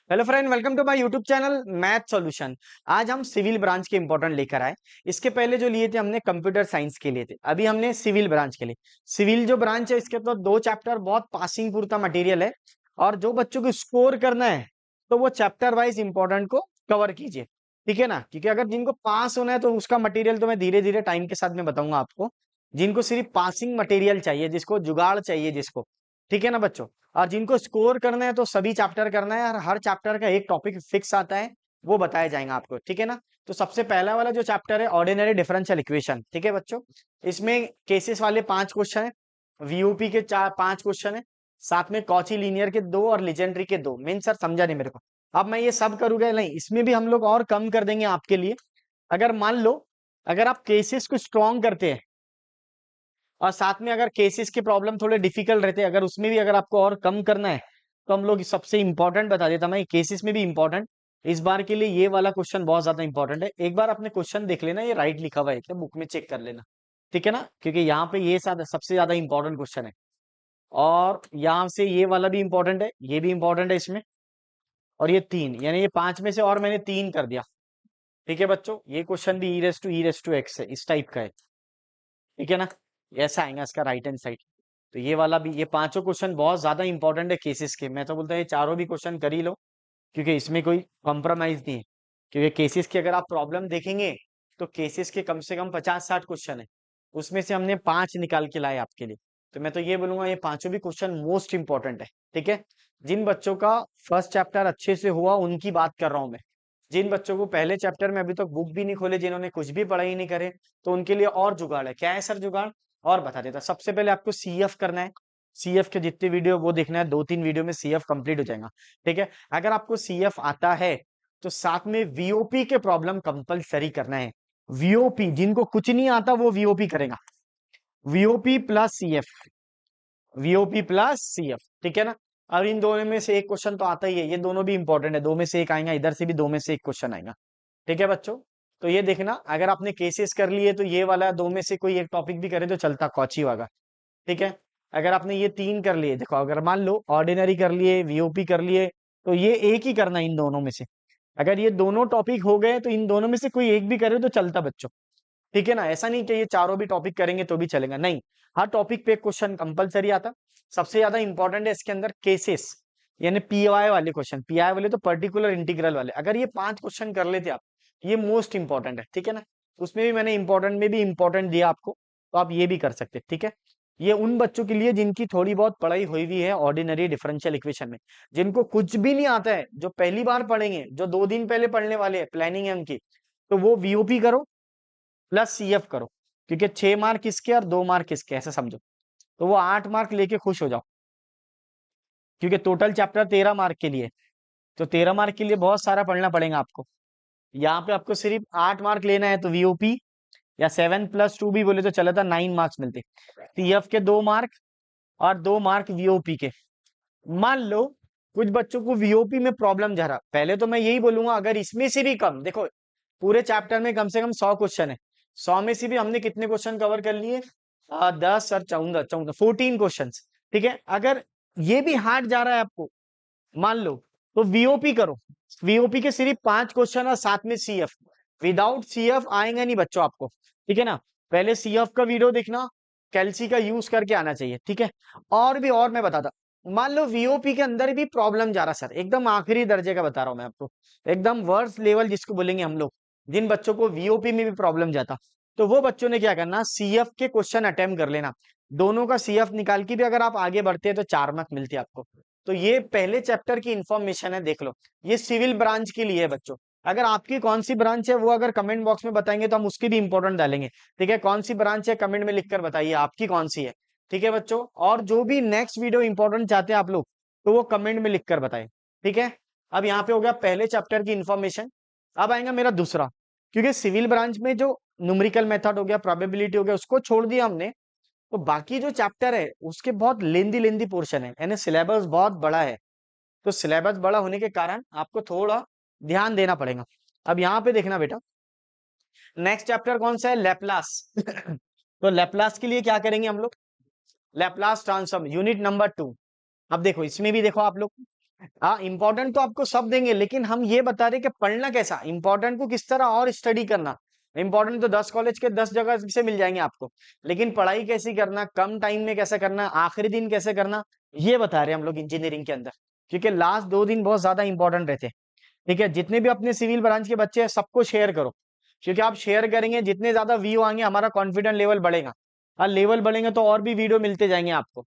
Hello friend, welcome to my YouTube channel math solution. आज हम civil branch के important लेकर आए। इसके पहले जो लिए थे हमने कंप्यूटर साइंस के लिए थे, अभी हमने सिविल ब्रांच के लिए। सिविल जो ब्रांच है इसके तो दो चैप्टर बहुत पासिंग पूरता मटेरियल है, और जो बच्चों को स्कोर करना है तो वो चैप्टर वाइज इंपॉर्टेंट को कवर कीजिए, ठीक है ना। क्योंकि अगर जिनको पास होना है तो उसका मटेरियल तो मैं धीरे धीरे टाइम के साथ में बताऊंगा आपको। जिनको सिर्फ पासिंग मटेरियल चाहिए, जिसको जुगाड़ चाहिए जिसको, ठीक है ना बच्चों। और जिनको स्कोर करना है तो सभी चैप्टर करना है, और हर चैप्टर का एक टॉपिक फिक्स आता है, वो बताया जाएगा आपको, ठीक है ना। तो सबसे पहला वाला जो चैप्टर है ऑर्डिनरी डिफरेंशियल इक्वेशन, ठीक है बच्चों। इसमें केसेस वाले 5 क्वेश्चन है, वीओपी के 5 क्वेश्चन है, साथ में कॉची लीनियर के 2 और लेजेंडरी के 2। मीन सर समझा नहीं मेरे को। अब मैं ये सब करूंगा नहीं, इसमें भी हम लोग और कम कर देंगे आपके लिए। अगर मान लो, अगर आप केसेस को स्ट्रॉन्ग करते हैं और साथ में अगर केसेस के प्रॉब्लम थोड़े डिफिकल्ट रहते हैं, अगर उसमें भी अगर आपको और कम करना है तो हम लोग सबसे इंपॉर्टेंट बता देता मैं, केसेस में भी इंपॉर्टेंट इस बार के लिए ये वाला क्वेश्चन बहुत ज्यादा इंपॉर्टेंट है। एक बार अपने क्वेश्चन देख लेना, ये राइट लिखा हुआ है क्या, बुक में चेक कर लेना, ठीक है ना। क्योंकि यहाँ पे ये सबसे ज्यादा इंपॉर्टेंट क्वेश्चन है, और यहाँ से ये वाला भी इंपॉर्टेंट है, ये भी इंपॉर्टेंट है इसमें, और ये 3, यानी ये 5 में से और मैंने 3 कर दिया, ठीक है बच्चों। ये क्वेश्चन भी e टू x है, इस टाइप का है, ठीक है ना। ऐसा आएगा इसका राइट हैंड साइड। तो ये वाला भी, ये पांचों क्वेश्चन बहुत ज्यादा इंपॉर्टेंट है केसेस के। मैं तो बोलता हूँ ये चारों भी क्वेश्चन कर ही लो, क्योंकि इसमें कोई कॉम्प्रोमाइज नहीं है। क्योंकि केसेस की अगर आप प्रॉब्लम देखेंगे तो केसेस के कम से कम 50-60 क्वेश्चन है, उसमें से हमने 5 निकाल के लाए आपके लिए। तो मैं तो ये बोलूंगा ये पांचों भी क्वेश्चन मोस्ट इंपॉर्टेंट है, ठीक है। जिन बच्चों का फर्स्ट चैप्टर अच्छे से हुआ उनकी बात कर रहा हूं मैं। जिन बच्चों को पहले चैप्टर में अभी तक बुक भी नहीं खोले, जिन्होंने कुछ भी पढ़ाई नहीं करे, तो उनके लिए और जुगाड़ है। क्या है सर जुगाड़? और बता देता। सबसे पहले आपको सीएफ करना है। सीएफ के जितने वीडियो वो देखना है, 2-3 वीडियो में सीएफ कंप्लीट हो जाएगा, ठीक है। अगर आपको सीएफ आता है तो साथ में वीओपी के प्रॉब्लम कंपलसरी करना है। वीओपी जिनको कुछ नहीं आता वो वीओपी करेगा। वीओपी प्लस सीएफ, वीओपी प्लस सीएफ, ठीक है ना। और इन दोनों में से एक क्वेश्चन तो आता ही है, ये दोनों भी इंपॉर्टेंट है, दो में से एक आएगा, इधर से भी दो में से एक क्वेश्चन आएगा, ठीक है बच्चों। तो ये देखना, अगर आपने केसेस कर लिए तो ये वाला दो में से कोई एक टॉपिक भी करे तो चलता, कौची होगा, ठीक है। अगर आपने ये 3 कर लिए, देखो अगर मान लो ऑर्डिनरी कर लिए, वीओपी कर लिए, तो ये एक ही करना इन दोनों में से। अगर ये दोनों टॉपिक हो गए तो इन दोनों में से कोई एक भी करे तो चलता बच्चों, ठीक है ना। ऐसा नहीं कि ये चारों भी टॉपिक करेंगे तो भी चलेगा, नहीं। हर टॉपिक पे क्वेश्चन कंपलसरी आता। सबसे ज्यादा इंपॉर्टेंट है इसके अंदर केसेस, यानी पीआई वाले क्वेश्चन। पीआई वाले तो पर्टिकुलर इंटीग्रल वाले, अगर ये 5 क्वेश्चन कर लेते आप, ये मोस्ट इंपॉर्टेंट है, ठीक है ना। उसमें भी मैंने इंपॉर्टेंट में भी इंपॉर्टेंट दिया आपको, तो आप ये भी कर सकते हैं, ठीक है। ये उन बच्चों के लिए जिनकी थोड़ी बहुत पढ़ाई हुई हुई है ऑर्डिनरी डिफरेंशियल इक्वेशन में। जिनको कुछ भी नहीं आता है, जो पहली बार पढ़ेंगे, जो 2 दिन पहले पढ़ने वाले हैं, प्लानिंग है उनकी, तो वो वीओपी करो प्लस सीएफ करो। क्योंकि 6 मार्क किसके और 2 मार्क किसके, ऐसा समझो। तो वो 8 मार्क लेके खुश हो जाओ, क्योंकि टोटल चैप्टर 13 मार्क के लिए। तो 13 मार्क के लिए बहुत सारा पढ़ना पड़ेगा आपको। यहाँ पे आपको सिर्फ 8 मार्क लेना है, तो वीओपी या 7+2 भी बोले तो चला था, 9 मार्क्स मिलते। सीएफ के 2 मार्क और 2 मार्क वीओपी के। मान लो कुछ बच्चों को वीओपी में प्रॉब्लम जा रहा, पहले तो मैं यही बोलूंगा अगर इसमें से भी कम, देखो पूरे चैप्टर में कम से कम 100 क्वेश्चन है, 100 में से भी हमने कितने क्वेश्चन कवर कर लिए? 10 और 14 14 क्वेश्चन, ठीक है। अगर ये भी हार्ड जा रहा है आपको, मान लो, तो वीओपी करो। वीओपी के सिर्फ 5 क्वेश्चन और साथ में सीएफ। विदाउट सीएफ आएंगे नहीं बच्चों आपको, ठीक है ना। पहले सीएफ का वीडियो देखना, कैल्सी का यूज करके आना चाहिए, ठीक है। और भी, और मैं बताता, मान लो वीओपी के अंदर भी प्रॉब्लम जा रहा सर, एकदम आखिरी दर्जे का बता रहा हूं मैं आपको, एकदम वर्स्ट लेवल जिसको बोलेंगे हम लोग, जिन बच्चों को वीओपी में भी प्रॉब्लम जाता, तो वो बच्चों ने क्या करना, सीएफ के क्वेश्चन अटेम्प्ट कर लेना। दोनों का सीएफ निकाल के भी अगर आप आगे बढ़ते हैं तो 4 मार्क मिलते हैं आपको। तो ये पहले चैप्टर की इंफॉर्मेशन है, देख लो। ये सिविल ब्रांच के लिए है बच्चों। अगर आपकी कौन सी ब्रांच है वो अगर कमेंट बॉक्स में बताएंगे तो हम उसकी भी इंपॉर्टेंट डालेंगे, ठीक है। कौन सी ब्रांच है कमेंट में लिखकर बताइए आपकी कौन सी है, ठीक है बच्चों। और जो भी नेक्स्ट वीडियो इंपॉर्टेंट चाहते हैं आप लोग, तो वो कमेंट में लिखकर बताएं, ठीक है। अब यहाँ पे हो गया पहले चैप्टर की इंफॉर्मेशन। अब आएगा मेरा दूसरा, क्योंकि सिविल ब्रांच में जो न्यूमेरिकल मेथड हो गया, प्रोबेबिलिटी हो गया, उसको छोड़ दिया हमने। तो बाकी जो चैप्टर है उसके बहुत लेंदी लेंदी पोर्शन है, यानी सिलेबस बहुत बड़ा है। तो सिलेबस बड़ा होने के कारण आपको थोड़ा ध्यान देना पड़ेगा। अब यहाँ पे देखना बेटा, नेक्स्ट चैप्टर कौन सा है, लेप्लास। तो लेप्लास के लिए क्या करेंगे हम लोग, लेप्लास ट्रांसफॉर्म यूनिट नंबर 2। अब देखो इसमें भी देखो आप लोग, हाँ, इंपॉर्टेंट तो आपको सब देंगे, लेकिन हम ये बता रहे कि पढ़ना कैसा, इंपॉर्टेंट को किस तरह और स्टडी करना। इंपॉर्टेंट तो 10 कॉलेज के 10 जगह से मिल जाएंगे आपको, लेकिन पढ़ाई कैसी करना, कम टाइम में कैसे करना, आखिरी दिन कैसे करना, ये बता रहे हैं हम लोग इंजीनियरिंग के अंदर। क्योंकि लास्ट 2 दिन बहुत ज्यादा इंपॉर्टेंट रहते हैं। ठीक है, जितने भी अपने सिविल ब्रांच के बच्चे हैं सबको शेयर करो, क्योंकि आप शेयर करेंगे जितने ज्यादा व्यू आएंगे हमारा कॉन्फिडेंस लेवल बढ़ेगा, और लेवल बढ़ेंगे तो और भी वीडियो मिलते जाएंगे आपको।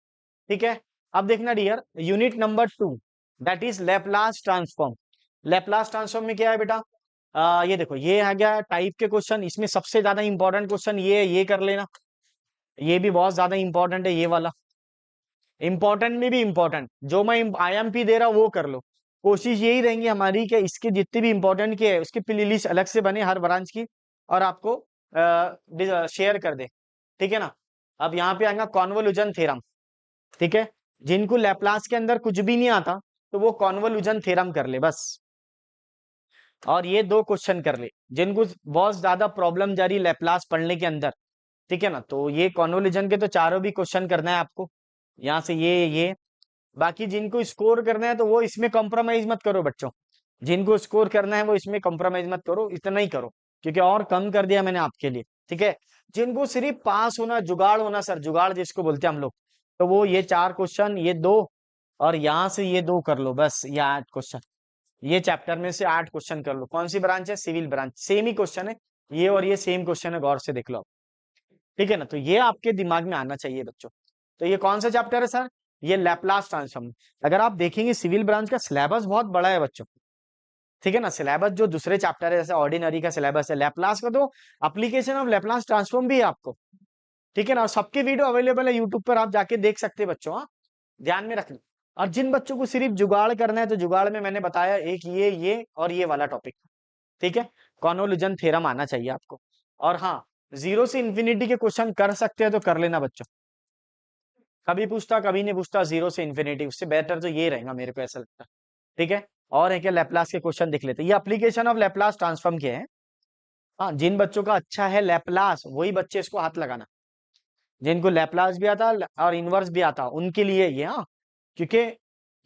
ठीक है, अब देखना dear, unit number 2, that is Laplace transform. Laplace transform में क्या है बेटा, ये देखो, ये आ गया टाइप के क्वेश्चन, इसमें सबसे ज्यादा इंपॉर्टेंट क्वेश्चन ये है, ये कर लेना, ये भी बहुत ज्यादा इंपॉर्टेंट है ये वाला। इंपॉर्टेंट में भी इंपॉर्टेंट, जो मैं आईएमपी दे रहा हूँ वो कर लो। कोशिश यही रहेंगी हमारी कि इसके जितने भी इंपॉर्टेंट के है उसकी प्ले लिस्ट अलग से बने हर ब्रांच की, और आपको शेयर कर दे। ठीक है ना। अब यहाँ पे आएगा कॉन्वोल्यूशन थ्योरम। ठीक है, जिनको लैपलास के अंदर कुछ भी नहीं आता तो वो कॉन्वोल्यूशन थ्योरम कर ले बस, और ये 2 क्वेश्चन कर ले। जिनको बहुत ज्यादा प्रॉब्लम जा रही लैपलास पढ़ने के अंदर, ठीक है ना, तो ये कॉन्वोल्यूशन के तो चारों भी क्वेश्चन करना है आपको, यहाँ से ये। बाकी जिनको स्कोर करना है तो वो इसमें कॉम्प्रोमाइज मत करो बच्चों, जिनको स्कोर करना है वो इसमें कॉम्प्रोमाइज मत करो, इतना ही करो, क्योंकि और कम कर दिया मैंने आपके लिए। ठीक है, जिनको सिर्फ पास होना, जुगाड़ होना सर, जुगाड़ जिसको बोलते हैं हम लोग, तो वो ये 4 क्वेश्चन, ये 2, और यहाँ से ये 2 कर लो बस, ये 8 क्वेश्चन, ये चैप्टर में से 8 क्वेश्चन कर लो। कौन सी ब्रांच है, सिविल ब्रांच, सेम ही क्वेश्चन है, ये और ये सेम क्वेश्चन है, गौर से देख लो। ठीक है ना, तो ये आपके दिमाग में आना चाहिए बच्चों। तो ये कौन सा चैप्टर है सर, ये लैपलास ट्रांसफॉर्म। अगर आप देखेंगे सिविल ब्रांच का सिलेबस बहुत बड़ा है बच्चों। ठीक है ना, सिलेबस जो दूसरे चैप्टर है जैसे ऑर्डिनरी का सिलेबस है, लैपलास का तो एप्लीकेशन ऑफ लैपलास ट्रांसफॉर्म भी है आपको। ठीक है ना, और सबके वीडियो अवेलेबल है यूट्यूब पर, आप जाके देख सकते हैं बच्चों। हाँ, ध्यान में रखना। और जिन बच्चों को सिर्फ जुगाड़ करना है तो जुगाड़ में मैंने बताया एक ये और ये वाला टॉपिक। ठीक है, कॉन्वोल्यूशन थ्योरम आना चाहिए आपको। और हाँ, 0 से इंफिनिटी के क्वेश्चन कर सकते हैं तो कर लेना बच्चों, कभी पूछता कभी नहीं पूछता, 0 से इंफिनिटी, उससे बेहतर तो ये रहेगा मेरे को ऐसा लगता है। ठीक है, और है क्या, लैपलास के क्वेश्चन देख लेते हैं, ये एप्लीकेशन ऑफ लैपलास ट्रांसफॉर्म के हैं। हाँ, जिन बच्चों का अच्छा है लैपलास वही बच्चे इसको हाथ लगाना, जिनको लैपलास भी आता और इनवर्स भी आता उनके लिए ये। हाँ, क्योंकि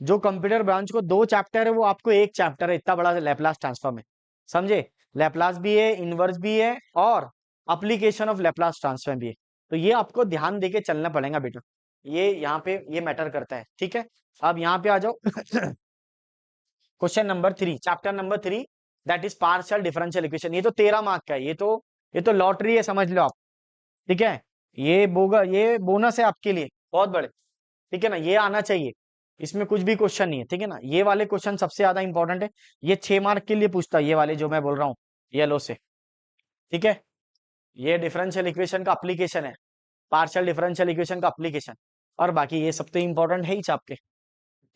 जो कंप्यूटर ब्रांच को 2 चैप्टर है वो आपको 1 चैप्टर है, इतना बड़ा लैपलास ट्रांसफॉर्म है, समझे। लैपलास भी है, इनवर्स भी है, और एप्लीकेशन ऑफ लैपलास ट्रांसफॉर्म भी है। तो ये आपको ध्यान देके चलना पड़ेगा बेटा, ये यहाँ पे ये मैटर करता है। ठीक है, अब यहाँ पे आ जाओ। Question number 3, chapter number 3, that is partial differential equation. ये तो 13 मार्क का है, ये तो लॉटरी है समझ लो आप। ठीक है, ये बोनस है आपके लिए बहुत बड़े। ठीक है ना, ये आना चाहिए, इसमें कुछ भी क्वेश्चन नहीं है। ठीक है ना, ये वाले क्वेश्चन सबसे ज्यादा इंपॉर्टेंट है, ये 6 मार्क के लिए पूछता है, ये वाले जो मैं बोल रहा हूँ येलो से। ठीक है, ये डिफरेंशियल इक्वेशन का एप्लीकेशन है, पार्शियल डिफरेंशियल इक्वेशन का एप्लीकेशन, और बाकी ये सब तो इंपॉर्टेंट है ही आपके।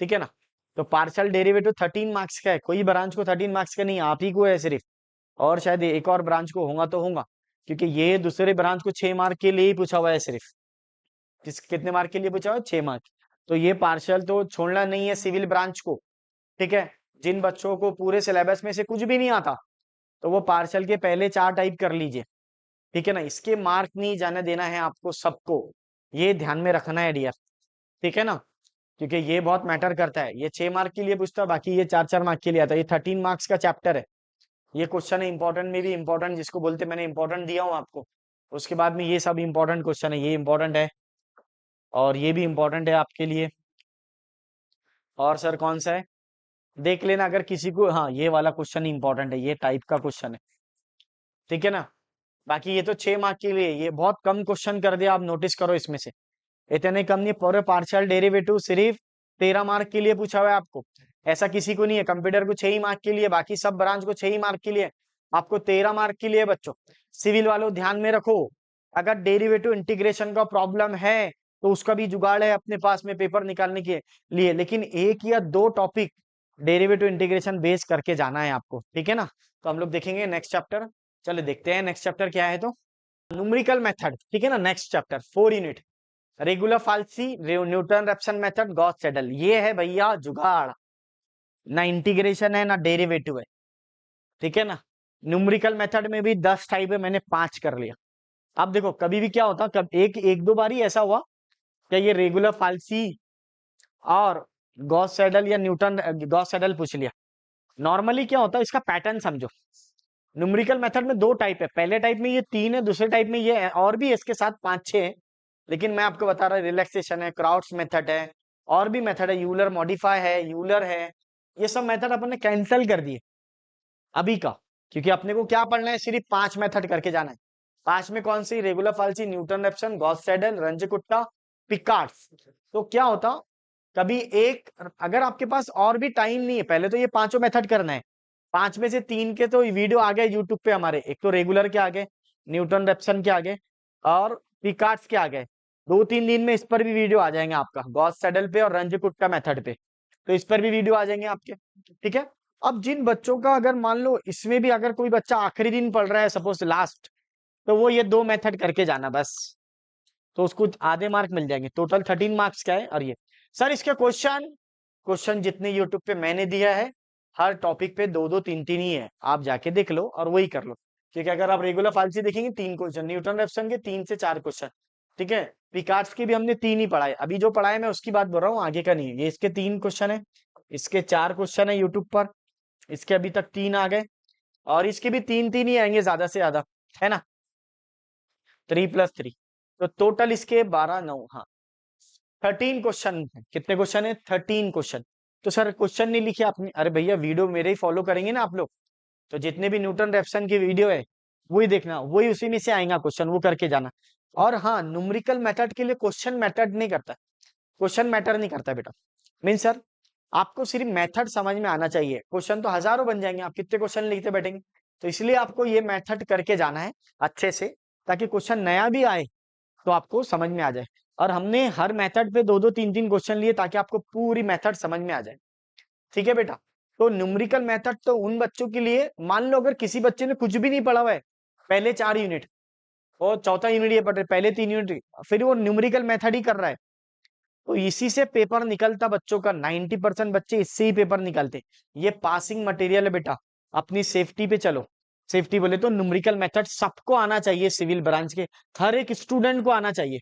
ठीक है ना, तो पार्शियल डेरिवेटिव 13 मार्क्स का है, कोई ब्रांच को 13 मार्क्स का नहीं, आप ही को है सिर्फ, और शायद एक और ब्रांच को होगा तो होगा, क्योंकि ये दूसरे ब्रांच को 6 मार्क के लिए ही पूछा हुआ है सिर्फ। कितने मार्क के लिए पूछा हुआ है, 6 मार्क। तो ये पार्शियल तो छोड़ना नहीं है सिविल ब्रांच को। ठीक है, जिन बच्चों को पूरे सिलेबस में से कुछ भी नहीं आता तो वो पार्शियल के पहले 4 टाइप कर लीजिए। ठीक है ना, इसके मार्क नहीं जाने देना है आपको सबको, ये ध्यान में रखना है डियर। ठीक है ना, क्योंकि ये बहुत मैटर करता है, ये 6 मार्क के लिए पूछता है, बाकी ये 4-4 मार्क के लिए आता है, ये 13 मार्क्स का चैप्टर है। ये क्वेश्चन है इंपॉर्टेंट में भी इंपॉर्टेंट, जिसको बोलते मैंने इंपॉर्टेंट दिया हूँ आपको। उसके बाद में ये सब इंपॉर्टेंट क्वेश्चन है, ये इंपॉर्टेंट है, और ये भी इंपॉर्टेंट है आपके लिए। और सर कौन सा है देख लेना अगर किसी को, हाँ ये वाला क्वेश्चन इंपॉर्टेंट है, ये टाइप का क्वेश्चन है। ठीक है ना, बाकी ये तो 6 मार्क के लिए, ये बहुत कम क्वेश्चन कर दिया, आप नोटिस करो इसमें से, इतने कम नहीं, पूरे पार्शियल डेरिवेटिव सिर्फ 13 मार्क के लिए पूछा हुआ है आपको। ऐसा किसी को नहीं है, कंप्यूटर को 6 ही मार्क के लिए, बाकी सब ब्रांच को 6 ही मार्क के लिए, आपको 13 मार्क के लिए बच्चों। सिविल वालों ध्यान में रखो, अगर डेरिवेटिव इंटीग्रेशन का प्रॉब्लम है तो उसका भी जुगाड़ है अपने पास में पेपर निकालने के लिए, लेकिन 1 या 2 टॉपिक डेरिवेटिव इंटीग्रेशन बेस करके जाना है आपको। ठीक है ना, तो हम लोग देखेंगे नेक्स्ट चैप्टर। चलो देखते हैं नेक्स्ट चैप्टर क्या है, तो न्यूमेरिकल मेथड। ठीक है ना, next chapter 4 unit, regular falsi, Newton Raphson method, Gauss Seidel. ये है भैया जुगाड़, ना इंटीग्रेशन है ना डेरिवेटिव है। ठीक है ना, न्यूमेरिकल मेथड में भी 10 टाइप है, मैंने 5 कर लिया। अब देखो कभी भी क्या होता, कब एक एक दो बार ही ऐसा हुआ क्या, ये रेगुलर फाल्सी और गॉस सेडल या न्यूटन गॉस सेडल पूछ लिया। नॉर्मली क्या होता है इसका पैटर्न समझो। न्यूमेरिकल मेथड में दो टाइप है, पहले टाइप में ये तीन है, दूसरे टाइप में ये है, और भी इसके साथ पांच छह है, लेकिन मैं आपको बता रहा रिलैक्सेशन है, क्राउड्स मेथड है, और भी मेथड है, यूलर मॉडिफाई है, यूलर है। ये सब मेथड अपन ने कैंसिल कर दिए अभी का, क्योंकि अपने को क्या पढ़ना है, सिर्फ पांच मेथड करके जाना है। पांच में कौन सी, regular falsi, Newton Raphson, Gauss Seidel, Runge Kutta, Picard's. तो क्या होता, कभी एक, अगर आपके पास और भी टाइम नहीं है, पहले तो ये पांचों मेथड करना है। पांच में से तीन के तो वीडियो आ गए यूट्यूब पे हमारे, एक तो रेगुलर के आगे, न्यूटन रेप्सन के आगे, और पिकार्ड्स के आगे। दो तीन दिन में इस पर भी वीडियो आ जाएंगे आपका, गॉस सेडल पे और रंजकुट्टा मेथड पे, तो इस पर भी वीडियो आ जाएंगे आपके। ठीक है। अब जिन बच्चों का अगर मान लो इसमें भी अगर कोई बच्चा आखिरी दिन पढ़ रहा है, सपोज लास्ट, तो वो ये दो मेथड करके जाना बस, तो उसको आधे मार्क मिल जाएंगे। टोटल 13 मार्क्स का है। और ये सर इसके क्वेश्चन, क्वेश्चन जितने यूट्यूब पे मैंने दिया है, हर टॉपिक पे दो दो तीन तीन ही है, आप जाके देख लो और वही कर लो। ठीक है। अगर आप रेगुलर फाल्सी देखेंगे, तीन क्वेश्चन, न्यूटन रेफ्सन के 3 से 4 क्वेश्चन। ठीक है। पिकार्ड्स के भी हमने तीन ही पढ़ाए, अभी जो पढ़ाए मैं उसकी बात बोल रहा हूँ, आगे का नहीं है। ये इसके 3 क्वेश्चन है, इसके 4 क्वेश्चन है यूट्यूब पर, इसके अभी तक 3 आ गए, और इसके भी तीन तीन ही आएंगे ज्यादा से ज्यादा, है ना, 3+3। तो टोटल इसके 12 9, हाँ 13 क्वेश्चन है। कितने क्वेश्चन है, 13 क्वेश्चन। तो सर क्वेश्चन नहीं लिखे आपने, अरे भैया वीडियो मेरे ही फॉलो करेंगे ना आप लोग, तो जितने भी न्यूटन रेफ्सन की वीडियो है वही देखना, वही उसी में से आएगा क्वेश्चन, वो करके जाना। और हाँ, न्यूमेरिकल मेथड के लिए क्वेश्चन मैटर नहीं करता, क्वेश्चन मैटर नहीं करता बेटा। मीन सर आपको सिर्फ मेथड समझ में आना चाहिए, क्वेश्चन तो हजारों बन जाएंगे, आप कितने क्वेश्चन लिखते बैठेंगे। तो इसलिए आपको ये मेथड करके जाना है अच्छे से, ताकि क्वेश्चन नया भी आए तो आपको समझ में आ जाए। और हमने हर मेथड पे दो दो तीन तीन क्वेश्चन लिए, ताकि आपको पूरी मेथड समझ में आ जाए। ठीक है बेटा। तो न्यूमेरिकल मेथड तो उन बच्चों के लिए, मान लो अगर किसी बच्चे ने कुछ भी नहीं पढ़ा हुआ है, पहले 4 यूनिट और चौथा यूनिट ये पढ़ रहे, पहले 3 यूनिट, फिर वो न्यूमेरिकल मेथड ही कर रहा है, तो इसी से पेपर निकलता बच्चों का, 90% बच्चे इससे ही पेपर निकलते। ये पासिंग मटेरियल है बेटा, अपनी सेफ्टी पे चलो। सेफ्टी बोले तो न्यूमेरिकल मेथड सबको आना चाहिए, सिविल ब्रांच के हर एक स्टूडेंट को आना चाहिए।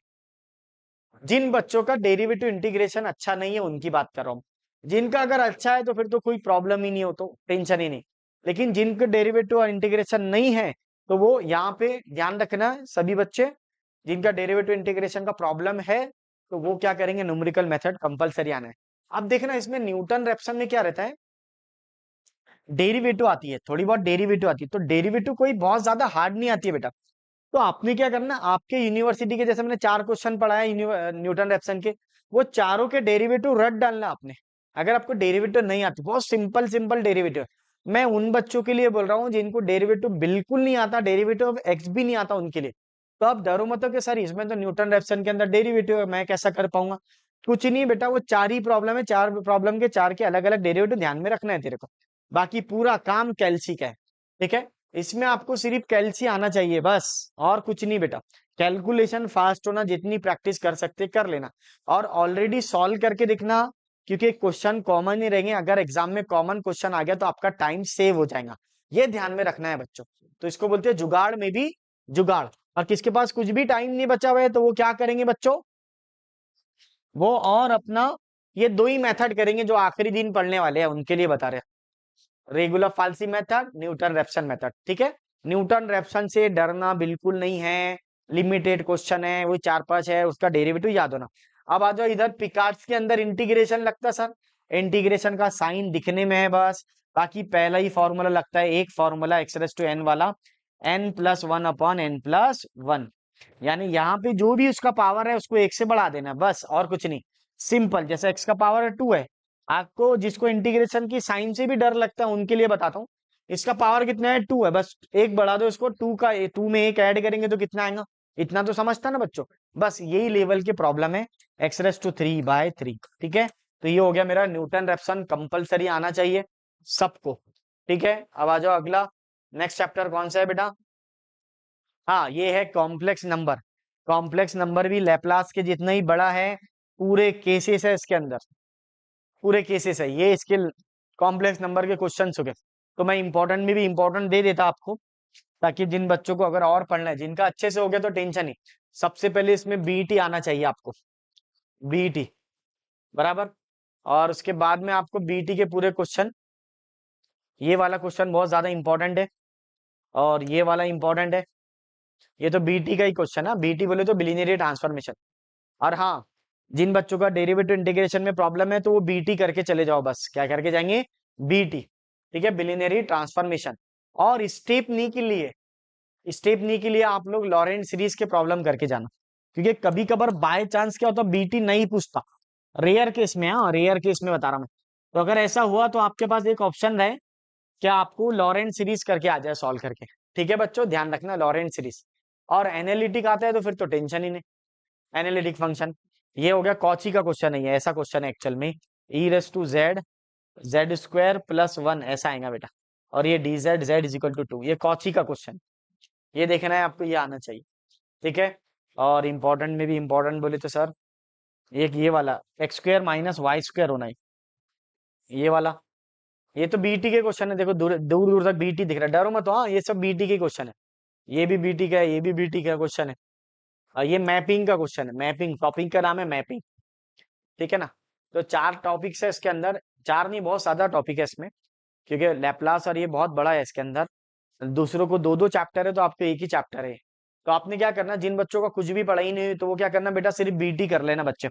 जिन बच्चों का डेरिवेटिव इंटीग्रेशन अच्छा नहीं है उनकी बात कर रहा हूँ, जिनका अगर अच्छा है तो फिर तो कोई प्रॉब्लम ही नहीं हो, तो टेंशन ही नहीं। लेकिन जिनके डेरिवेटिव और इंटीग्रेशन नहीं है, तो वो यहाँ पे ध्यान रखना, सभी बच्चे जिनका डेरिवेटिव इंटीग्रेशन का प्रॉब्लम है, तो वो क्या करेंगे, न्यूमेरिकल मेथड कंपलसरी आना है। अब देखना इसमें न्यूटन रेप्सन में क्या रहता है, डेरिवेटिव आती है, थोड़ी बहुत डेरिवेटिव आती है, तो डेरिवेटिव कोई बहुत ज्यादा हार्ड नहीं आती है बेटा। तो आपने क्या करना, आपके यूनिवर्सिटी के, जैसे मैंने 4 क्वेश्चन पढ़ाया न्यूटन रेप्सन के, वो चारों के डेरिवेटिव रट डालना आपने। अगर आपको डेरिवेटिव नहीं आती, बहुत सिंपल सिंपल डेरिवेटिव, मैं उन बच्चों के लिए बोल रहा हूँ जिनको डेरिवेटिव बिल्कुल नहीं आता, डेरिवेटिव ऑफ एक्स भी नहीं आता उनके लिए। तो आप डरो मत हो कि सर इसमें तो न्यूटन रेप्सन के अंदर डेरिवेटिव है, मैं कैसा कर पाऊंगा। कुछ नहीं बेटा, वो चार ही प्रॉब्लम है, चार प्रॉब्लम के चार के अलग अलग डेरिवेटिव ध्यान में रखना है तेरे को, बाकी पूरा काम कैल्सी का है। ठीक है। इसमें आपको सिर्फ कैल्सी आना चाहिए बस, और कुछ नहीं बेटा। कैलकुलेशन फास्ट होना, जितनी प्रैक्टिस कर सकते कर लेना, और ऑलरेडी सॉल्व करके दिखना, क्योंकि क्वेश्चन कॉमन ही रहेंगे। अगर एग्जाम में कॉमन क्वेश्चन आ गया तो आपका टाइम सेव हो जाएगा, ये ध्यान में रखना है बच्चों। तो इसको बोलते हैं जुगाड़ में भी जुगाड़। और किसके पास कुछ भी टाइम नहीं बचा हुआ है, तो वो क्या करेंगे बच्चों, वो और अपना ये दो ही मेथड करेंगे जो आखिरी दिन पढ़ने वाले हैं, उनके लिए बता रहे हैं, regular falsi method, Newton Raphson method. ठीक है। न्यूटन रेप्सन से डरना बिल्कुल नहीं है, लिमिटेड क्वेश्चन है, वो 4 5 है, उसका डेरिवेटिव याद होना। अब आ जाओ इधर, पिकार्ड्स के अंदर इंटीग्रेशन लगता है सर, इंटीग्रेशन का साइन दिखने में है बस, बाकी पहला ही फॉर्मूला लगता है, एक फॉर्मूला x⁻n वाला, n+1/n+1, यानी यहाँ पे जो भी उसका पावर है उसको एक से बढ़ा देना बस, और कुछ नहीं। सिंपल, जैसे x का पावर 2 है, आपको जिसको इंटीग्रेशन की साइन से भी डर लगता है उनके लिए बताता हूँ, इसका पावर कितना है, 2 है, बस एक बढ़ा दो इसको, 2 का 2 में एक ऐड करेंगे तो कितना आएगा, इतना तो समझता ना बच्चों। बस यही लेवल के प्रॉब्लम है, x⁻3/3। ठीक है। तो ये हो गया मेरा न्यूटन रेप्सन कंपलसरी आना चाहिए सबको। ठीक है। अब आ जाओ अगला, नेक्स्ट चैप्टर कौन सा है बेटा, हाँ ये है कॉम्प्लेक्स नंबर। कॉम्प्लेक्स नंबर भी लैपलास के जितना ही बड़ा है, पूरे केसेस है इसके अंदर, पूरे केसेस है ये इसके, कॉम्प्लेक्स नंबर के क्वेश्चन हो गए। तो मैं इंपॉर्टेंट में भी इंपॉर्टेंट दे देता आपको, ताकि जिन बच्चों को अगर और पढ़ना है, जिनका अच्छे से हो गया तो टेंशन नहीं। सबसे पहले इसमें बीईटी आना चाहिए आपको, बीईटी बराबर। और उसके बाद में आपको बीटी के पूरे क्वेश्चन, ये वाला क्वेश्चन बहुत ज्यादा इंपॉर्टेंट है और ये वाला इंपॉर्टेंट है। ये तो बीटी का ही क्वेश्चन है, बीटी बोले तो बिलिनियरी ट्रांसफॉर्मेशन। और हाँ, जिन बच्चों का डेरिवेटिव इंटीग्रेशन में प्रॉब्लम है तो वो बीटी करके चले जाओ, बस क्या करके जाएंगे, बीटी। ठीक है, बिलिनियरी ट्रांसफॉर्मेशन। और स्टेप नी के लिए आप लोग लॉरेंट सीरीज के प्रॉब्लम करके जाना, क्योंकि कभी कभार बाय चांस क्या होता, बीटी नहीं पूछता, रेयर केस में। हाँ, रेयर केस में बता रहा मैं। तो अगर ऐसा हुआ तो आपके पास एक ऑप्शन रहे क्या, आपको लॉरेंट सीरीज करके आ जाए सॉल्व करके। ठीक है बच्चों, ध्यान रखना लॉरेंट सीरीज। और एनालिटिक आता है तो फिर तो टेंशन ही नहीं। एनालिटिक फंक्शन, ये हो गया कॉची का क्वेश्चन है, ये ऐसा क्वेश्चन है एक्चुअल में, E raise to Z Z square plus one ऐसा आएगा बेटा। और ये D Z Z is equal to two, ये कॉची का क्वेश्चन, ये देखना है आपको, ये आना चाहिए। ठीक है। और इंपॉर्टेंट में भी इंपॉर्टेंट बोले तो सर, एक ये वाला X square minus Y square होना है, ये वाला। ये तो बीटी के क्वेश्चन है, देखो दूर दूर दूर तक बीटी दिख रहा है, डरो मत। हाँ, ये सब बीटी के क्वेश्चन है, ये भी बीटी का है, ये भी बीटी का क्वेश्चन है। और ये मैपिंग का क्वेश्चन है, मैपिंग टॉपिक का नाम है मैपिंग। ठीक है ना। तो चार टॉपिक्स है इसके अंदर, चार नहीं बहुत ज्यादा टॉपिक है इसमें, क्योंकि लैपलास और ये बहुत बड़ा है इसके अंदर। दूसरों को दो दो चैप्टर है तो आपको एक ही चैप्टर है। तो आपने क्या करना, जिन बच्चों का कुछ भी पढ़ाई नहीं हुई तो वो क्या करना बेटा, सिर्फ बीटी कर लेना बच्चे,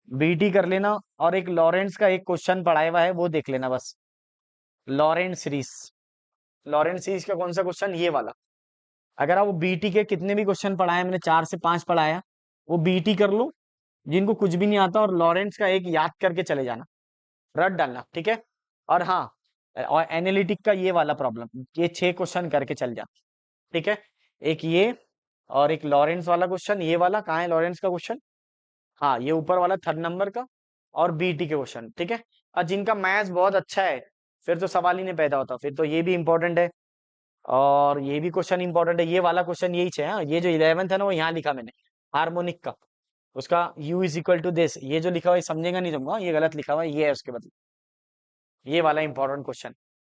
बीटी कर लेना। और एक लॉरेंट्स का एक क्वेश्चन पढ़ाया हुआ है वो देख लेना बस, लॉरेंट सीरीज। लॉरेंट सीरीज का कौन सा क्वेश्चन, ये वाला। अगर आप वो बीटी के कितने भी क्वेश्चन पढ़ाए, मैंने 4 से 5 पढ़ाया, वो बीटी कर लो, जिनको कुछ भी नहीं आता, और लॉरेंट्स का एक याद करके चले जाना, रट डालना। ठीक है। और हाँ, और एनालिटिक का ये वाला प्रॉब्लम, ये 6 क्वेश्चन करके चल जा। ठीक है, एक ये और एक लॉरेंस वाला क्वेश्चन, ये वाला कहाँ है लॉरेंस का क्वेश्चन, हाँ ये ऊपर वाला 3 नंबर का। और बीटी के क्वेश्चन। ठीक है। और जिनका मैथ्स बहुत अच्छा है फिर तो सवाल ही नहीं पैदा होता, फिर तो ये भी इंपॉर्टेंट है और ये भी क्वेश्चन इंपॉर्टेंट है। ये वाला क्वेश्चन यही है, हाँ ये जो 11th है ना वो यहाँ लिखा मैंने, हार्मोनिक का, उसका u is equal to this, ये जो लिखा हुआ है समझेगा नहीं तुमको, ये गलत लिखा हुआ है, ये है उसके बदले, ये वाला इंपॉर्टेंट क्वेश्चन।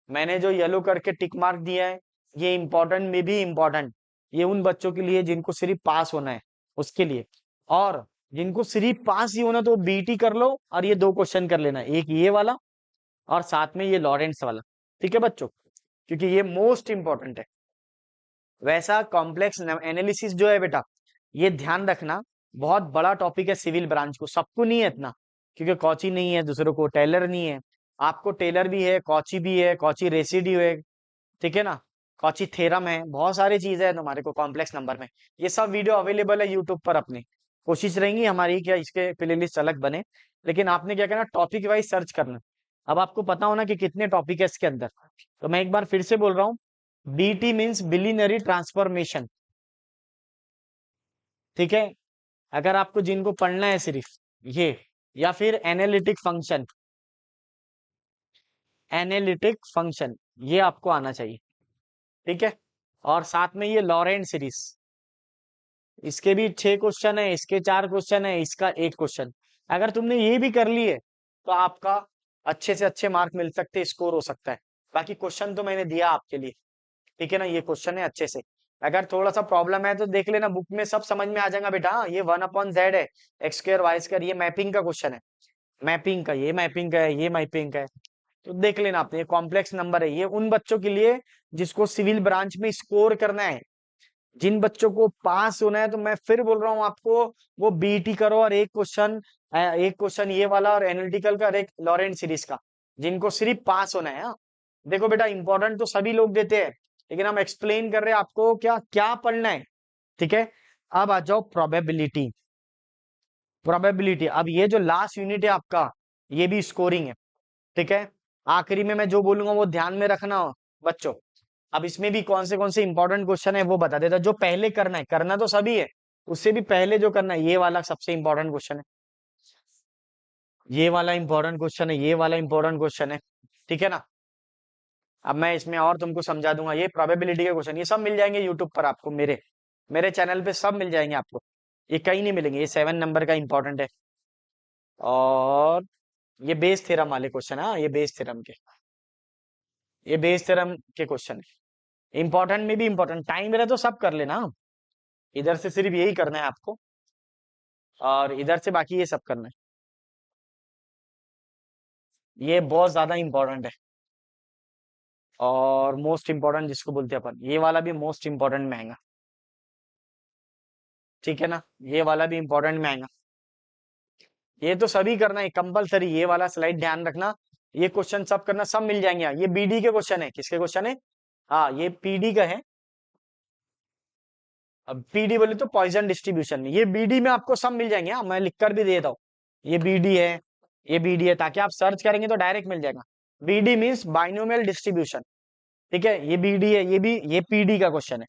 मैंने जो येलो करके टिक मार्क दिया है, ये इंपॉर्टेंट में भी इंपॉर्टेंट, ये उन बच्चों के लिए जिनको सिर्फ पास होना है उसके लिए। और जिनको सिर्फ पास ही होना तो बीटी कर लो और ये 2 क्वेश्चन कर लेना, एक ये वाला और साथ में ये लॉरेंट्स वाला। ठीक है बच्चों, क्योंकि ये मोस्ट इंपॉर्टेंट है। वैसा कॉम्प्लेक्स एनालिसिस जो है बेटा, ये ध्यान रखना, बहुत बड़ा टॉपिक है सिविल ब्रांच को, सबको नहीं है इतना, क्योंकि कॉची नहीं है, दूसरों को टेलर नहीं है, आपको टेलर भी है, कॉची भी है, कॉची रेसिड्यू है। ठीक है ना, कॉची थ्योरम है, बहुत सारी चीजें हैं तुम्हारे को कॉम्प्लेक्स नंबर में। ये सब वीडियो अवेलेबल है यूट्यूब पर अपने, कोशिश रहेंगी हमारी क्या इसके प्लेलिस्ट अलग बने, लेकिन आपने क्या करना, टॉपिक वाइज सर्च करना। अब आपको पता होना कि कितने टॉपिक है इसके अंदर, तो मैं एक बार फिर से बोल रहा हूँ, बीटी मीन्स बिलिनरी ट्रांसफॉर्मेशन। ठीक है, अगर आपको जिनको पढ़ना है सिर्फ ये, या फिर एनालिटिक फंक्शन, ये आपको आना चाहिए। ठीक है। और साथ में ये लॉरेंट सीरीज, इसके भी 6 क्वेश्चन है, इसके 4 क्वेश्चन है, इसका 1 क्वेश्चन। अगर तुमने ये भी कर लिए तो आपका अच्छे से अच्छे मार्क मिल सकते, स्कोर हो सकता है। बाकी क्वेश्चन तो मैंने दिया आपके लिए। ठीक है ना, ये क्वेश्चन है अच्छे से। अगर थोड़ा सा प्रॉब्लम है तो देख लेना बुक में, सब समझ में आ जाएगा बेटा। हाँ, ये 1/z है, एक्स स्क्र वाई स्क्र, ये मैपिंग का क्वेश्चन है, मैपिंग का, ये मैपिंग का है, ये मैपिंग का है। तो देख लेना आपने, ये कॉम्प्लेक्स नंबर है, ये उन बच्चों के लिए जिसको सिविल ब्रांच में स्कोर करना है। जिन बच्चों को पास होना है तो मैं फिर बोल रहा हूँ आपको, वो बीटी करो और एक क्वेश्चन ये वाला और एनालिटिकल का और एक लॉरेंट सीरीज का, जिनको सिर्फ पास होना है। हाँ, देखो बेटा इंपॉर्टेंट तो सभी लोग देते हैं, लेकिन हम एक्सप्लेन कर रहे हैं आपको क्या क्या पढ़ना है। ठीक है। अब आ जाओ प्रोबेबिलिटी। प्रोबेबिलिटी, अब ये जो लास्ट यूनिट है आपका, ये भी स्कोरिंग है। ठीक है। आखिरी में मैं जो बोलूंगा वो ध्यान में रखना बच्चों। अब इसमें भी कौन से इंपॉर्टेंट क्वेश्चन है वो बता देता, जो पहले करना है, करना तो सभी है, उससे भी पहले जो करना है, ये वाला सबसे इंपॉर्टेंट क्वेश्चन है, ये वाला इंपॉर्टेंट क्वेश्चन है, ये वाला इंपॉर्टेंट क्वेश्चन है। ठीक है ना। अब मैं इसमें और तुमको समझा दूंगा, ये प्रोबेबिलिटी के क्वेश्चन ये सब मिल जाएंगे यूट्यूब पर आपको, मेरे मेरे चैनल पे सब मिल जाएंगे आपको, ये कहीं नहीं मिलेंगे। ये 7 नंबर का इंपॉर्टेंट है। और ये बेस थ्योरम वाले क्वेश्चन है, हाँ, ये बेस थ्योरम के, ये बेस थ्योरम के क्वेश्चन है, इंपॉर्टेंट में भी इंपॉर्टेंट, टाइम रहे तो सब कर लेना। इधर से सिर्फ यही करना है आपको और इधर से बाकी ये सब करना है। ये बहुत ज्यादा इंपॉर्टेंट है, और मोस्ट इंपॉर्टेंट जिसको बोलते हैं अपन, ये वाला भी मोस्ट इंपॉर्टेंट में आएगा। ठीक है ना, ये वाला भी इंपॉर्टेंट में आएगा। ये तो सभी करना है कंपलसरी, ये वाला स्लाइड ध्यान रखना। ये क्वेश्चन सब करना, सब मिल जाएंगे यहाँ। ये बीडी के क्वेश्चन है, किसके क्वेश्चन है? हाँ, ये पीडी का है। अब पीडी बोले तो पॉइजन डिस्ट्रीब्यूशन में, ये बीडी में आपको सब मिल जाएंगे। हाँ, मैं लिख कर भी देता हूँ, ये बीडी है, ये बीडी है, ताकि आप सर्च करेंगे तो डायरेक्ट मिल जाएगा। BD means binomial distribution. ठीक है, ये बीडी है, ये भी, ये पीडी का क्वेश्चन है,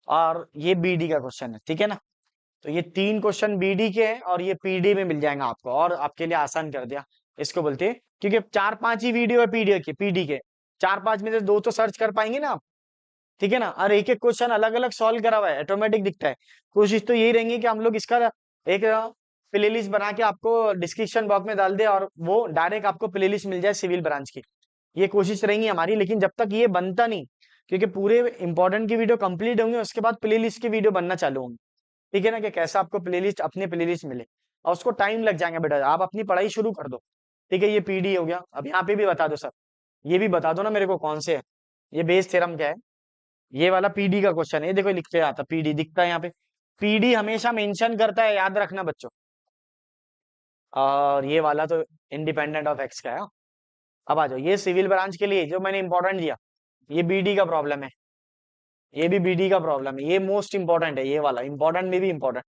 और ये बीडी का क्वेश्चन है। ठीक है ना, तो ये तीन क्वेश्चन बीडी के हैं और ये पीडी में मिल जाएगा आपको, और आपके लिए आसान कर दिया इसको बोलते हैं। क्योंकि चार पांच ही वीडियो है पीडी के, चार पांच में से दो तो सर्च कर पाएंगे ना आप। ठीक है ना, और एक एक क्वेश्चन अलग अलग सॉल्व करा हुआ है, ऑटोमेटिक दिखता है। कोशिश तो यही रहेंगी कि हम लोग इसका एक प्लेलिस्ट बना के आपको डिस्क्रिप्शन बॉक्स में डाल दे, और वो डायरेक्ट आपको प्लेलिस्ट मिल जाए सिविल ब्रांच की। ये कोशिश रहेंगी हमारी, लेकिन जब तक ये बनता नहीं, क्योंकि पूरे इंपॉर्टेंट की वीडियो कंप्लीट होंगे, उसके बाद प्लेलिस्ट की वीडियो बनना चालू होंगी। ठीक है ना, कि कैसा आपको प्लेलिस्ट, अपने प्लेलिस्ट मिले, और उसको टाइम लग जाएगा बेटा, आप अपनी पढ़ाई शुरू कर दो। ठीक है, ये पीडी हो गया। अब यहाँ पे भी बता दो सर, ये भी बता दो ना मेरे को कौन से है। ये बेस थ्योरम क्या है? ये वाला पीडी का क्वेश्चन है, देखो लिख के आता, पीडी दिखता है यहाँ पे। पीडी हमेशा मेंशन करता है, याद रखना बच्चों। और ये वाला तो इंडिपेंडेंट ऑफ एक्स का है। अब आ जाओ, ये सिविल ब्रांच के लिए जो मैंने इंपॉर्टेंट दिया, ये बीडी का प्रॉब्लम है, ये भी बीडी का प्रॉब्लम है, ये मोस्ट इंपॉर्टेंट है, ये वाला इंपॉर्टेंट में भी इंपॉर्टेंट।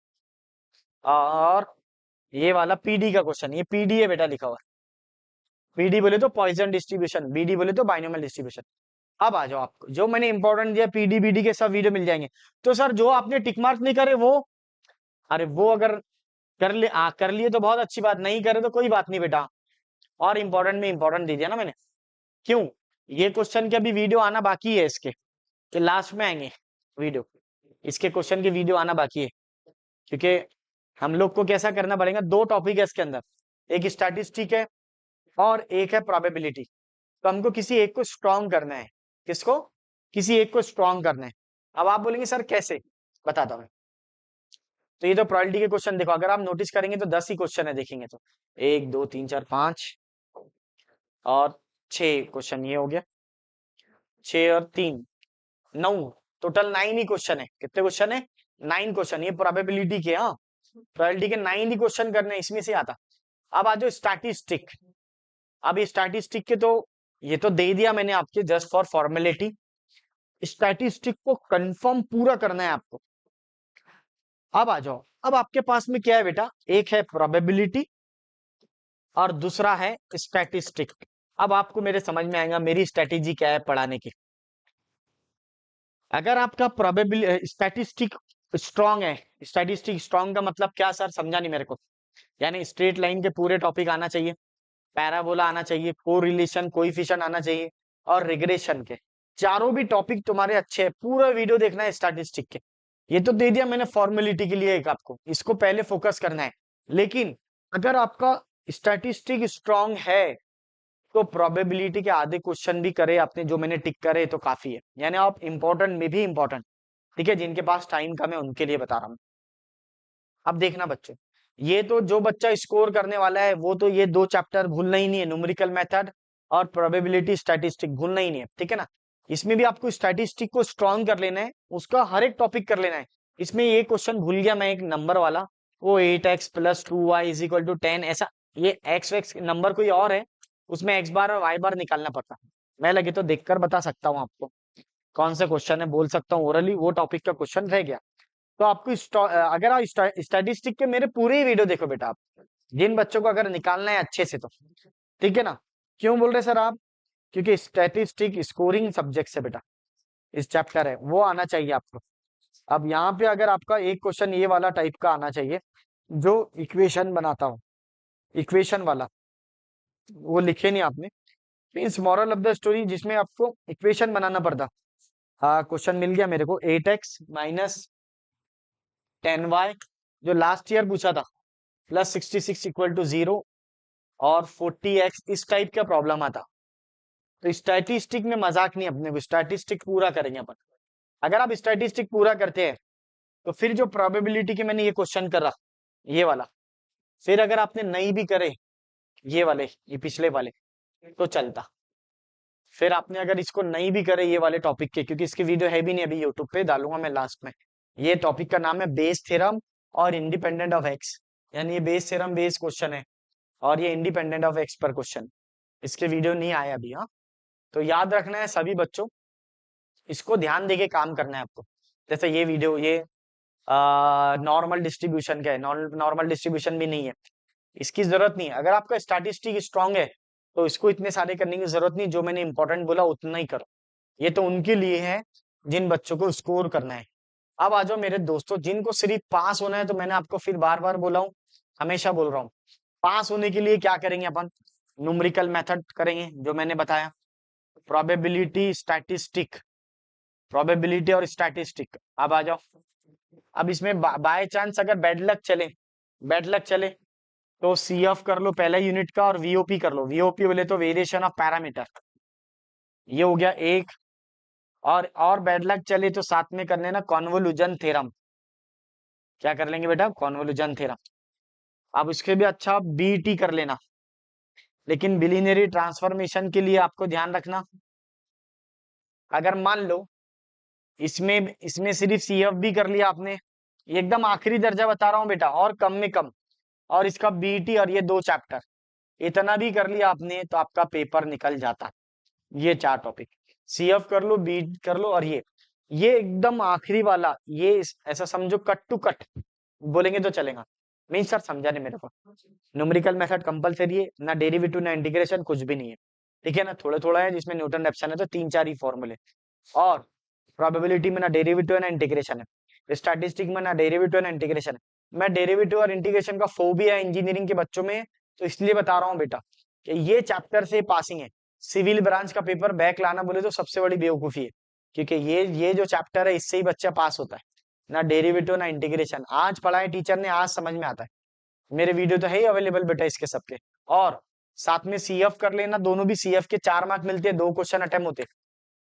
और ये वाला पीडी का क्वेश्चन, ये पीडी है बेटा लिखा हुआ। पीडी बोले तो पॉइजन डिस्ट्रीब्यूशन, बीडी बोले तो बाइनोमियल डिस्ट्रीब्यूशन। अब आ जाओ, आपको जो मैंने इंपॉर्टेंट दिया पीडी बीडी के सब वीडियो मिल जाएंगे। तो सर जो आपने टिक मार्क नहीं करे वो, अरे वो अगर कर लिए तो बहुत अच्छी बात, नहीं करे तो कोई बात नहीं बेटा। और इंपॉर्टेंट में इंपॉर्टेंट दे दिया ना मैंने। क्यों? ये क्वेश्चन के अभी वीडियो आना बाकी है, इसके कि लास्ट में आएंगे वीडियो, इसके क्वेश्चन की वीडियो आना बाकी है। क्योंकि हम लोग को कैसा करना पड़ेगा, दो टॉपिक है इसके अंदर, एक स्टैटिस्टिक है और एक है प्रोबेबिलिटी। तो हमको किसी एक को स्ट्रॉन्ग करना है। किसको? किसी एक को स्ट्रॉन्ग करना है। अब आप बोलेंगे सर कैसे, बताता हूँ। तो ये तो प्रोबेबिलिटी के क्वेश्चन देखो, अगर आप नोटिस करेंगे तो 10 ही क्वेश्चन है, देखेंगे तो 1 2 3 4 5 और 6 क्वेश्चन, ये हो गया 6 और 3 9, टोटल 9 ही क्वेश्चन है। कितने क्वेश्चन है? 9 क्वेश्चन, ये प्रोबेबिलिटी के। हाँ, प्रोबेबिलिटी के 9 ही क्वेश्चन करने, इसमें से आता। अब आ जाओ स्टैटिस्टिक। अब ये स्टैटिस्टिक के तो, ये तो दे दिया मैंने आपके जस्ट फॉर फॉर्मेलिटी। स्टैटिस्टिक को कंफर्म पूरा करना है आपको। अब आ जाओ, अब आपके पास में क्या है बेटा, एक है प्रोबेबिलिटी और दूसरा है स्टैटिस्टिक। अब आपको मेरे समझ में आएगा मेरी स्ट्रेटेजी क्या है पढ़ाने की। अगर आपका प्रोबेबिलिटी स्टैटिस्टिक स्ट्रांग है, स्टैटिस्टिक स्ट्रांग का मतलब क्या सर, समझा नहीं मेरे को। यानी स्ट्रेट लाइन के पूरे टॉपिक आना चाहिए, पैराबोला आना चाहिए, कोरिलेशन कोएफिशिएंट आना चाहिए, और रिग्रेशन के चारों भी टॉपिक तुम्हारे अच्छे हैं। पूरा वीडियो देखना है स्टैटिस्टिक के। ये तो दे दिया मैंने फॉर्मेलिटी के लिए एक आपको, इसको पहले फोकस करना है। लेकिन अगर आपका स्टैटिस्टिक स्ट्रांग है तो प्रोबेबिलिटी के आधे क्वेश्चन भी करे आपने, जो मैंने टिक करे तो काफी है। यानी आप इंपॉर्टेंट में भी इंपॉर्टेंट। ठीक है, जिनके पास टाइम कम है उनके लिए बता रहा हूं। अब देखना बच्चों, ये तो जो बच्चा स्कोर करने वाला है वो तो ये दो चैप्टर भूलना ही नहीं है, न्यूमेरिकल मेथड और प्रोबेबिलिटी स्टैटिस्टिक भूलना ही नहीं है। ठीक है ना, इसमें भी आपको स्टैटिस्टिक को स्ट्रॉन्ग कर लेना है, उसका हर एक टॉपिक कर लेना है। इसमें ये क्वेश्चन भूल गया मैं, एक नंबर वाला, वो 8x + 2y = 10, ऐसा ये एक्स वैक्स नंबर कोई और है, उसमें x बार और y बार निकालना पड़ता है। मैं लगे तो देखकर बता सकता हूँ आपको कौन सा क्वेश्चन है, बोल सकता हूँ ओरली, वो टॉपिक का क्वेश्चन रह गया। तो आपको अगर आप स्टैटिस्टिक के मेरे पूरे ही वीडियो देखो बेटा, आप जिन बच्चों को अगर निकालना है अच्छे से तो। ठीक है ना, क्यों बोल रहे सर आप? क्योंकि स्टैटिस्टिक स्कोरिंग सब्जेक्ट से बेटा, इस चैप्टर है वो आना चाहिए आपको। अब यहाँ पे अगर आपका एक क्वेश्चन ये वाला टाइप का आना चाहिए, जो इक्वेशन बनाता हूँ, इक्वेशन वाला, वो लिखे नहीं आपने, means moral of the story, जिसमें आपको इक्वेशन बनाना पड़ता। हाँ, क्वेश्चन मिल गया मेरे को, 8x - 10y, जो लास्ट ईयर पूछा था, +66 = 0 और 40x, इस टाइप का प्रॉब्लम आता। तो स्टैटिस्टिक में मजाक नहीं, अपने को स्टैटिस्टिक पूरा करेंगे अपन। अगर आप स्टैटिस्टिक पूरा करते हैं तो फिर जो प्रोबेबिलिटी के मैंने ये क्वेश्चन करा, ये वाला, फिर अगर आपने नहीं भी करे ये वाले, ये पिछले वाले तो चलता। फिर आपने अगर इसको नहीं भी करे ये वाले टॉपिक के, क्योंकि इसकी वीडियो है भी नहीं, अभी यूट्यूब पे डालूंगा मैं लास्ट में। ये टॉपिक का नाम है बेस थ्योरम और इंडिपेंडेंट ऑफ एक्स, यानी ये बेस थ्योरम बेस क्वेश्चन है और ये इंडिपेंडेंट ऑफ एक्स पर क्वेश्चन। इसके वीडियो नहीं आया अभी। हाँ, तो याद रखना है सभी बच्चों, इसको ध्यान देके काम करना है आपको। जैसे ये वीडियो, ये नॉर्मल डिस्ट्रीब्यूशन का है, नॉर्मल डिस्ट्रीब्यूशन भी नहीं है, इसकी जरूरत नहीं है। अगर आपका स्टैटिस्टिक स्ट्रांग है तो इसको इतने सारे करने की जरूरत नहीं, जो मैंने इंपॉर्टेंट बोला उतना ही करो। ये तो उनके लिए है जिन बच्चों को स्कोर करना है। अब आ जाओ मेरे दोस्तों, जिनको सिर्फ पास होना है, तो मैंने आपको फिर बार बार बोला हूं, हमेशा बोल रहा हूँ, पास होने के लिए क्या करेंगे अपन? न्यूमेरिकल मेथड करेंगे जो मैंने बताया, प्रोबेबिलिटी स्टैटिस्टिक, प्रोबेबिलिटी और स्टैटिस्टिक। अब आ जाओ, अब इसमें बाय चांस अगर बैड लक चले, बैड लक चले तो सीएफ कर लो पहला यूनिट का और वीओपी कर लो। वीओपी बोले तो वेरिएशन ऑफ पैरामीटर, ये हो गया एक। और बैड लक चले तो साथ में कर लेना कॉन्वोल्यूशन थ्योरम। क्या कर लेंगे बेटा? Convolution theorem. अब उसके भी अच्छा बीटी कर लेना, लेकिन बिलिनरी ट्रांसफॉर्मेशन के लिए आपको ध्यान रखना, अगर मान लो इसमें इसमें सिर्फ सीएफ भी कर लिया आपने, ये एकदम आखिरी दर्जा बता रहा हूं बेटा, और कम में कम, और इसका बीटी और ये 2 चैप्टर, इतना भी कर लिया आपने तो आपका पेपर निकल जाता। ये 4 टॉपिक, सीएफ कर लो, बी कर लो, और ये एकदम आखिरी वाला, ये ऐसा समझो कट टू कट बोलेंगे तो चलेगा। नहीं सर समझा नहीं मेरे को, न्यूमेरिकल मेथड कंपलसरी है, ना डेरिवेटिव ना इंटीग्रेशन, कुछ भी नहीं है, ठीक है ना? थोड़ा थोड़ा है जिसमें न्यूटन रेफसन है, तो 3-4 ही फॉर्मूले। और प्रोबेबिलिटी में ना डेरिवेटिव है ना इंटीग्रेशन है, स्टैटिस्टिक में ना डेरिवेटिव है ना इंटीग्रेशन है। मैं डेरिवेटिव और इंटीग्रेशन का फोबिया है इंजीनियरिंग के बच्चों में, तो इसलिए बता रहा हूँ बेटा कि ये चैप्टर से पासिंग है। सिविल ब्रांच का पेपर बैक लाना बोले तो सबसे बड़ी बेवकूफी है, क्योंकि ये जो चैप्टर है इससे ही बच्चा पास होता है, ना डेरिवेटिव ना इंटीग्रेशन। आज पढ़ाए टीचर ने, आज समझ में आता है। मेरे वीडियो तो है ही अवेलेबल बेटा इसके सबके। और साथ में सीएफ कर लेना, दोनों भी सीएफ के 4 मार्क मिलते हैं, 2 क्वेश्चन अटेम्प्ट होते,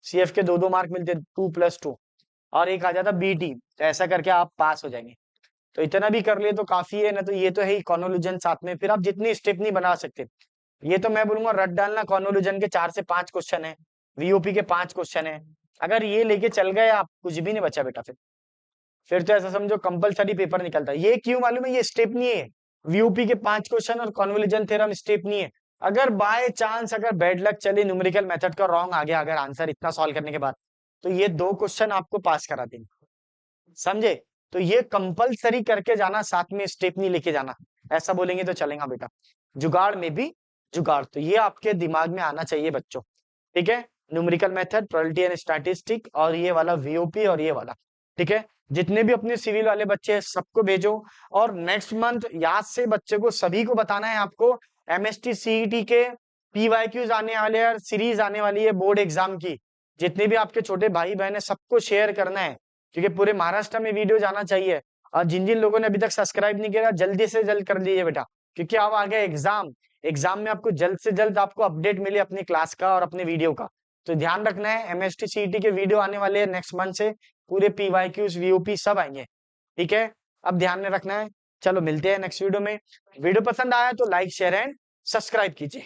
सीएफ के 2-2 मार्क मिलते, 2+2, और एक आ जाता बीटी, तो ऐसा करके आप पास हो जाएंगे। तो इतना भी कर लिए तो काफी है ना, तो ये तो है ही कॉन्वोल्यूशन साथ में, फिर आप जितनी स्टेप नहीं बना सकते। ये तो मैं बोलूंगा रट डालना, कॉन्वोल्यूशन के 4 से 5 क्वेश्चन है, वीओपी के 5 क्वेश्चन है, अगर ये लेके चल गए आप, कुछ भी नहीं बचा बेटा। फिर तो ऐसा समझो कंपलसरी पेपर निकलता है। ये क्यों मालूम है? ये स्टेप नहीं है, वीओपी के 5 क्वेश्चन और कॉन्वोल्यूशन थ्योरम स्टेप नहीं है। अगर बाय चांस अगर बैड लक चले, न्यूमेरिकल मेथड का रॉन्ग आ गया अगर आंसर इतना सॉल्व करने के बाद, तो ये 2 क्वेश्चन आपको पास करा देंगे, समझे? तो ये कंपलसरी करके जाना, साथ में स्टेप नहीं लेके जाना, ऐसा बोलेंगे तो चलेगा बेटा। जुगाड़ में भी जुगाड़, तो ये आपके दिमाग में आना चाहिए बच्चों, ठीक है? Numerical method, probability and statistic, और ये वाला वीओपी और ये वाला, ठीक है? जितने भी अपने सिविल वाले बच्चे हैं सबको भेजो। और नेक्स्ट मंथ याद से बच्चे को सभी को बताना है आपको, एमएसटी सीईटी के पीवाईक्यूज आने वाले हैं, सीरीज आने वाली है बोर्ड एग्जाम की। जितने भी आपके छोटे भाई बहन है सबको शेयर करना है, क्योंकि पूरे महाराष्ट्र में वीडियो जाना चाहिए। और जिन जिन लोगों ने अभी तक सब्सक्राइब नहीं किया, जल्दी से जल्द कर लीजिए बेटा, क्योंकि अब आ गया एग्जाम। एग्जाम में आपको जल्द से जल्द आपको अपडेट मिले अपनी क्लास का और अपने वीडियो का। तो ध्यान रखना है, एमएसटी सीईटी के वीडियो आने वाले हैं नेक्स्ट मंथ से, पूरे पीवाईक्यूज वीओपी सब आएंगे, ठीक है? अब ध्यान में रखना है। चलो मिलते हैं नेक्स्ट वीडियो में। वीडियो पसंद आया तो लाइक शेयर एंड सब्सक्राइब कीजिए।